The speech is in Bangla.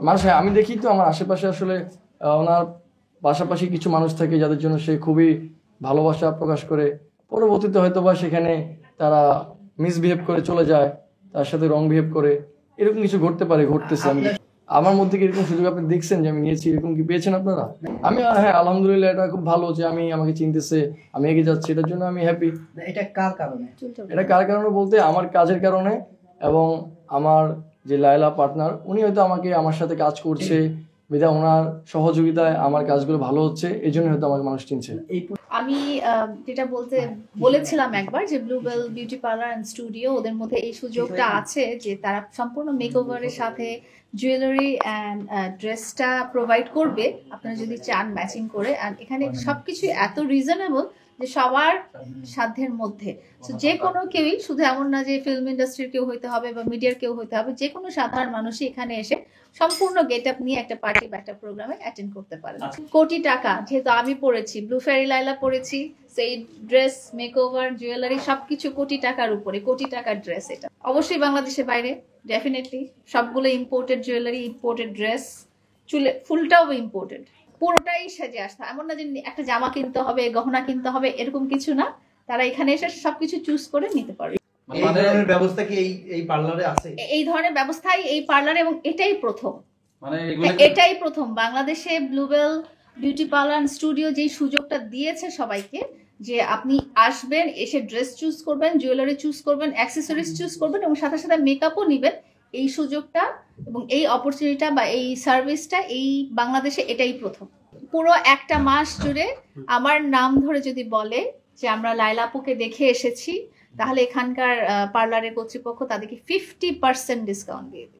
মানুষ, হ্যাঁ, আমি দেখি তো আমার আশেপাশে আসলে ওনার পাশাপাশি কিছু মানুষ থাকে যাদের জন্য সে খুবই ভালোবাসা প্রকাশ করে, পরবর্তীতে হয়তো বা সেখানে তারা মিসবিহেভ করে চলে যায়, তার সাথে রং বিহেভ করে, এরকম কিছু ঘটতে পারে, ঘটতেছে। আমি আমার মধ্যে কি এরকম সুযোগ আপনি দেখছেন যে আমি নিয়েছি, এরকম কি পেয়েছেন আপনারা? আমি হ্যাঁ, আলহামদুলিল্লাহ, এটা খুব ভালো যে আমাকে চিনতেছে, আমি এগিয়ে যাচ্ছি, এটার জন্য আমি হ্যাপি। এটা কার কারণে? এটা কার কারণে বলতে আমার কাজের কারণে, এবং আমার যে লায়লা পার্টনার, উনি হয়তো আমার সাথে কাজ করছে বিধায় ওনার সহযোগিতায় আমার কাজগুলো ভালো হচ্ছে, এই জন্য হয়তো আমাকে মানুষ চিনছে। আমি যেটা বলেছিলাম একবার যে bluebell beauty parlour and studio, ওদের মধ্যে এই সুযোগটা আছে যে তারা সম্পূর্ণ মেকওভারের সাথে জুয়েলারি অ্যান্ড ড্রেসটা প্রোভাইড করবে আপনারা যদি চান ম্যাচিং করে। আর এখানে সবকিছু এত রিজনেবল যে সবার সাধ্যের মধ্যে। তো যে কোনো কেউই, শুধু এমন না যে ফিল্ম ইন্ডাস্ট্রির কেউ হইতে হবে বা মিডিয়ার কেউ হইতে হবে, যে কোনো সাধারণ মানুষই এখানে এসে সম্পূর্ণ গেট আপ নিয়ে একটা পার্টি বা একটা প্রোগ্রামে অ্যাটেন্ড করতে পারেন। কোটি টাকা, যেহেতু আমি পড়েছি, ব্লু ফেয়ারি লাইলা পড়েছি, সেই ড্রেস, মেকওভার, জুয়েলারি সবকিছু কোটি টাকার উপরে, কোটি টাকার ড্রেস। এটা অবশ্যই বাংলাদেশের বাইরে, ডেফিনেটলি সবগুলো ইম্পোর্টেড জুয়েলারি, ইম্পোর্টেড ড্রেস, চুলে ফুলটাও ইম্পোর্টেড, পুরোটাই সেজে আসতে। এমন না যে একটা জামা কিনতে হবে, গহনা কিনতে হবে, এরকম কিছু না। তারা এখানে এসে সবকিছু চুজ করে নিতে পারবে। এই ধরনের ব্যবস্থা কি এই পার্লারে আছে? এই ধরনের ব্যবস্থাই এই পার্লারে, এবং এটাই প্রথম, এটাই প্রথম বাংলাদেশে ব্লুবেল বিউটি পার্লার স্টুডিও যেই সুযোগটা দিয়েছে সবাইকে, যে আপনি আসবেন, এসে ড্রেস চুজ করবেন, জুয়েলারি চুজ করবেন, অ্যাক্সেসরিজ চুজ করবেন, এবং সাথে সাথে মেকআপও নিবেন। এই সুযোগটা এবং এই অপরচুনিটিটা বা এই সার্ভিসটা এই বাংলাদেশে এটাই প্রথম। পুরো একটা মাস জুড়ে আমার নাম ধরে যদি বলে যে আমরা লায়লা আপুকে দেখে এসেছি, তাহলে এখানকার পার্লারের কর্তৃপক্ষ তাদেরকে 50% ডিসকাউন্ট দিয়ে দেবে।